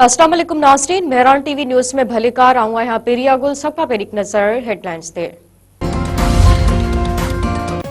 अस्सलाम वालेकुम नाज़रीन, मेहरान टीवी न्यूज़ में भलेकार आऊं यहाँ पेरिया गुल सबका पेरिक नजर हेडलाइंस ते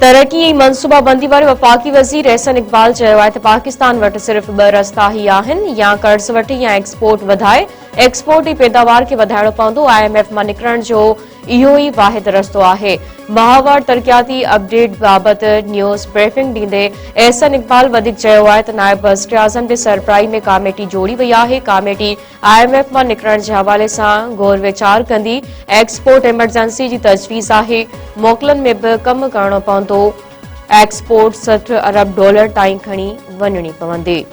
तरक्की ऐं मनसूबाबंदी वारे वफ़ाक़ी वज़ीर एहसन इक़बाल चयो आहे त पाकिस्तान वटि सिर्फ़ ॿ रस्ता ई आहिनि, या कर्ज़ वठी या एक्सपोर्ट वधाए। एक्सपोर्ट ई पैदावार खे वधाइणो पवंदो। IMF मां निकिरण जो इहो ई वाहिद रस्तो आहे। माहवार तरक़ियाती अपडेट बाबति न्यूज़ ब्रीफिंग ॾींदे एहसन इक़बाल वधीक चयो आहे त नायब वज़ीर आज़म जे सरबराही में कमेटी जोड़ी वई आहे। कमेटी IMF मां निकिरण जे हवाले सां गौर वीचार कंदी। एक्सपोर्ट इमरजेंसी जी तजवीज़ आहे। मोकलनि में बि कमु करणो पवंदो। एक्सपोर्ट $60 अरब ताईं खणी वञणी पवंदी।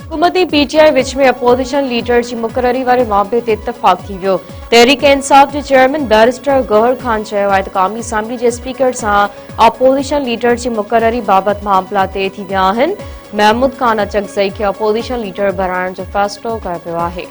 हुकूमती PTI विच में अपोजिशन लीडर जी मुक़ररी वारे मामले ते इत्तफ़ाक़ थी वियो। तहरीक इंसाफ जे चेयरमैन बैरिस्टर गौहर खान चयो आहे त क़ौमी असम्बली जे स्पीकर सां अपोजिशन लीडर जी मुक़ररी बाबति मामला तइ थी विया आहिनि। महमूद खान अचकज़ई खे अपोजिशन लीडर बणाइण जो फ़ैसिलो कयो वियो आहे।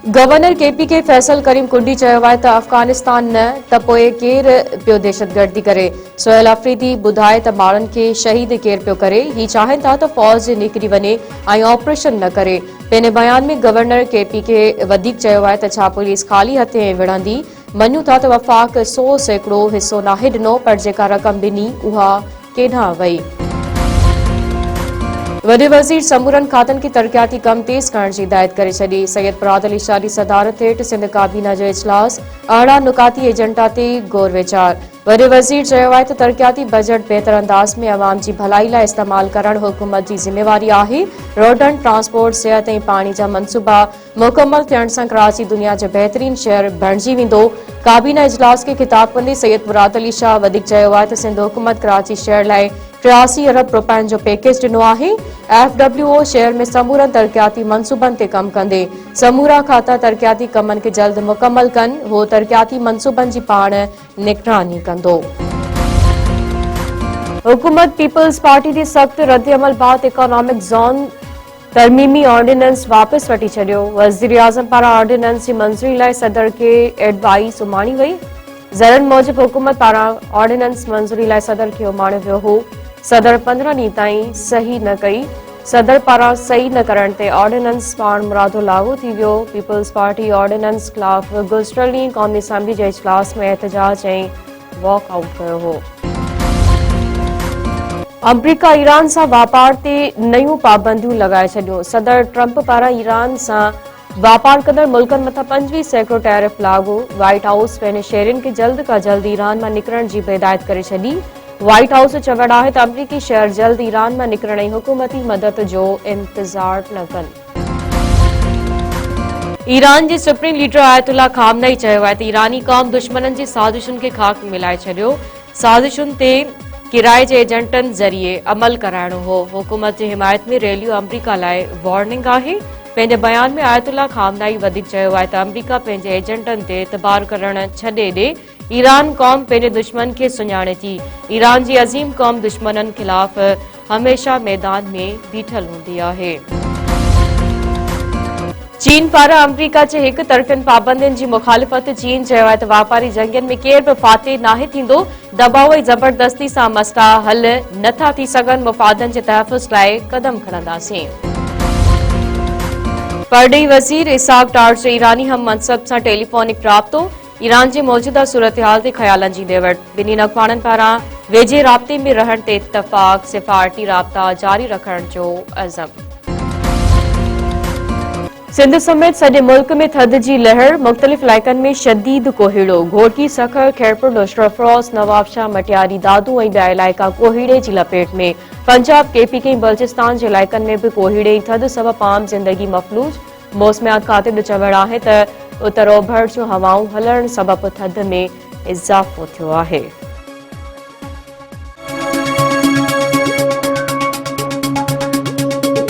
गवर्नर KPK फैसल करीम कुंडी चयो आहे त अफ़गानिस्तान न त पोइ केरु पियो दहशतगर्दी करे। सोहेल अफरीदी ॿुधाए त माण्हुनि खे शहीद केरु पियो करे। ही चाहिनि था त फ़ौज निकिरी वञे ऐं ऑपरेशन न करे। पंहिंजे बयान में गवर्नर KPK वधीक चयो आहे त छा पुलिस ख़ाली हथे विढ़ंदी। मञूं था त वफ़ाक़ 100% हिसो नाहे ॾिनो, पर जेका रक़म ॾिनी उहा केॾांहुं वई। वॾे वज़ीर समूरनि खातनि खे तरक़ियाती कम तेज़ करण जी हिदायत करे छॾी। सैयद मुराद अली शाह जी सदारत हेठि सिंध काबीना जो इजलास 18 नुकाती एजेंडा ते गौर वीचार। वॾे वज़ीर चयो आहे त तरक़ियाती बजट बहितर अंदाज़ में अवाम जी भलाई लाइ इस्तेमाल करणु हुकूमत जी ज़िम्मेवारी आहे। रोडन ट्रांसपोर्ट सिहत ऐं पाणी जा मनसूबा मुकमल थियण सां कराची दुनिया जो बहितरीन शहर बणिजी वेंदो। काबीना इजलास खे ख़िताब कंदे सैयद मुराद अली शाह वधीक चयो आहे त सिंध हुकूमत कराची शहर लाइ 83 अरब रुपयनि जो पैकेज ॾिनो आहे। FWO शहर में समूरनि तरक़ियाती मनसूबनि ते कमु कंदे। समूरा खाता तरक़ियाती कमनि खे जल्द मुकमल कनि। हो तरक़ियाती मनसूबनि जी पाण निगरानी कंदो। हुकूमत पीपल्स पार्टी जी सख़्त रद्दअमल बाबति इकोनॉमिक ज़ोन तरमीमी ऑर्डिनेंस वापसि वठी छॾियो। वज़ीर आज़म पारां ऑर्डिनेंस जी मंज़ूरी लाइ सदर खे एडवाइस उमाणी वई। ज़रनि मूजिबि हुकूमत पारां ऑर्डिनेंस मंज़ूरी लाइ सदर खे उमाणियो वियो हो। सदर 15 ॾींहं ताईं सही न कई। सदर पारां सही न करण ते ऑर्डिनेंस पाण मुरादो लागू थी वियो। पीपल्स पार्टी ऑर्डिनेंस ख़िलाफ़ गुज़िरियल ॾींहुं क़ौमी असम्बली जे इजलास में एहतजाज ऐं वॉकआउट कयो हो। अमरीका ईरान सां वापार ते नयूं पाबंदियूं लॻाए छॾियूं। सदर ट्रंप पारां ईरान सां वापार कंदड़ मुल्कनि मथां 25% टैरिफ लागू। व्हाइट हाउस पंहिंजे शहरियुनि खे जल्द खां जल्द ईरान मां निकिरण जी हिदायत करे छॾी। व्हाइट हाउस जो चवणु आहे त अमरीकी शहर जल्द ईरान मां निकिरण ऐं हुकूमती मदद जो इंतज़ार न कनि। ईरान जे सुप्रीम लीडर आयतुल्ला खामनई चयो आहे त ईरानी क़ौम दुश्मननि जी साज़िशुनि खे खाक मिलाए छॾियो। साज़िशुनि ते किराए जे एजेंटनि ज़रिए अमल कराइणो हो। हुकूमत जी हिमायत में रैलियूं अमरीका लाइ वार्निंग आहे। पंहिंजे बयान में आयतुल्ला खामनई वधीक चयो आहे त अमरीका पंहिंजे एजेंटनि ते एतबार करणु छॾे ॾे। ईरान क़ौम पंहिंजे दुश्मन खे सुञाणे थी। ईरान जी अज़ीम क़ौम दुश्मननि ख़िलाफ़ हमेशा मैदान में बीठल हूंदी आहे। चीन पारां अमरीका जे हिक तरफ़ियुनि पाबंदियुनि जी मुख़ालिफ़त। चीन चयो आहे त वापारी जंगियुनि में केर बि फातेह नाहे थींदो। दबाउ ऐं ज़बरदस्ती सां मसइला हल नथा थी सघनि। मुफ़ादनि जे तहफ़ुज़ लाइ क़दम खणंदासीं। परॾेही वज़ीर इसहाक़ डार जो ईरानी हम मनसब सां टेलीफोनिक राब्तो। ईरान जी मौजूदा सूरतहाल ते ख़यालनि जी ॾेवड़। ॿिन्ही अॻवाननि पारां वेझे राब्ते में रहण ते इत्तफ़ाक़। सिफ़ारती राब्ता जारी रखण जो अज़म। सिंध समेत सॼे मुल्क में थधि जी लहर। मुख़्तलिफ़ इलाइक़नि में शदीद कोहीड़ो। घोटकी सखर खैरपुर नुसरत नवाबशाह मटियारी दादू ऐं ॿिया इलाइक़ा कोहीड़े जी लपेट में। पंजाब KPK ऐं बलूचिस्तान जे इलाइक़नि में बि कोहीड़े ऐं थधि सबबि आम ज़िंदगी मफ़लूज। मौसमियात खाते जो चवणु आहे त उत्तर ओभर जूं हवाऊं हलण सबबि थधि में इज़ाफ़ो थियो आहे।